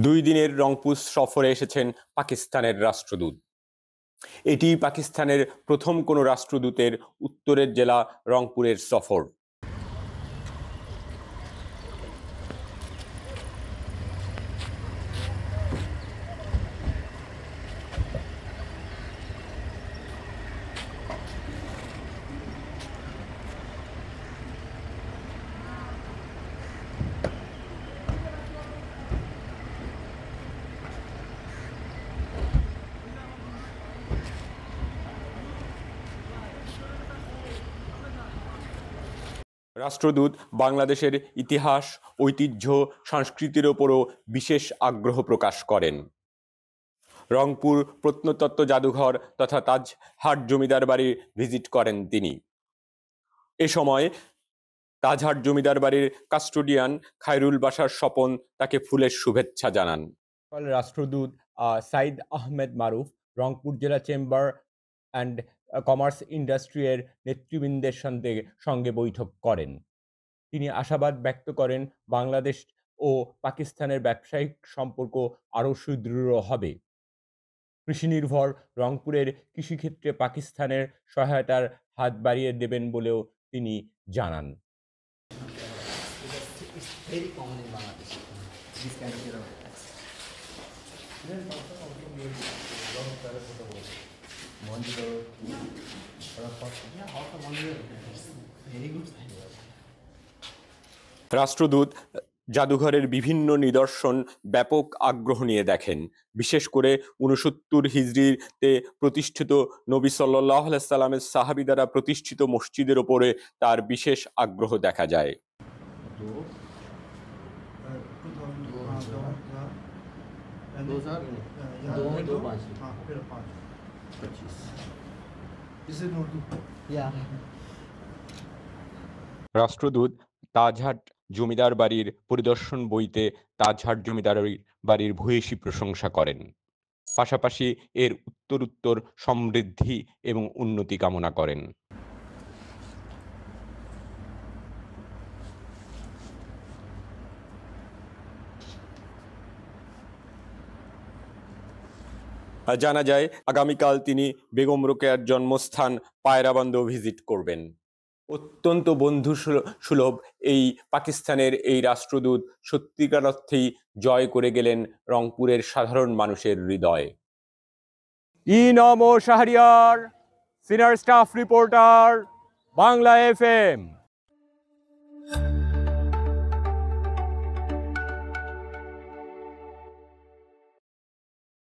2 দিনের রংপুর সফরে এসেছেন পাকিস্তানের রাষ্ট্রদূত। এটি পাকিস্তানের প্রথম কোনো রাষ্ট্রদূতের উত্তরের জেলা রংপুরের সফর। রাষ্ট্রদূত বাংলাদেশের ইতিহাস, ঐতিহ্য, সংস্কৃতির ওপরও বিশেষ আগ্রহ প্রকাশ করেন। রংপুর প্রত্নতত্ত্ব জাদুঘর তথা তাজহাট জমিদার বাড়ি ভিজিট করেন তিনি। এ সময় তাজহাট জমিদার বাড়ির কাস্টোডিয়ান খায়রুল বাশার স্বপন তাকে ফুলের শুভেচ্ছা জানান। রাষ্ট্রদূত সাইদ আহমেদ মারুফ রংপুর জেলা চেম্বার অ্যান্ড কমার্স ইন্ডাস্ট্রি এর নেতৃবৃন্দের সঙ্গে বৈঠক করেন। তিনি আশাবাদ ব্যক্ত করেন বাংলাদেশ ও পাকিস্তানের ব্যবসায়িক সম্পর্ক আরও সুদৃঢ় হবে। কৃষিনির্ভর রংপুরের কৃষিক্ষেত্রে পাকিস্তানের সহায়তার হাত বাড়িয়ে দেবেন বলেও তিনি জানান। রাষ্ট্রদূত জাদুঘরের বিভিন্ন নিদর্শন ব্যাপক আগ্রহ নিয়ে দেখেন। বিশেষ করে ৬৯ হিজরিতে প্রতিষ্ঠিত নবী সাল্লাল্লাহু আলাইহি সাল্লামের সাহাবী দ্বারা প্রতিষ্ঠিত মসজিদের ওপরে তার বিশেষ আগ্রহ দেখা যায়। রাষ্ট্রদূত তাজহাট জমিদার বাড়ির পরিদর্শন বইতে তাজহাট জমিদার বাড়ির ভূয়সী প্রশংসা করেন। পাশাপাশি এর উত্তরোত্তর সমৃদ্ধি এবং উন্নতি কামনা করেন। জানা যায় আগামীকাল তিনি বেগম রোকেয়ার জন্মস্থান পায়রাবন্দর ভিজিট করবেন। অত্যন্ত বন্ধু সুলভ এই পাকিস্তানের এই রাষ্ট্রদূত সত্যিকার অর্থেই জয় করে গেলেন রংপুরের সাধারণ মানুষের হৃদয়। ইনম ও Shahriar, senior staff reporter, Bangla FM।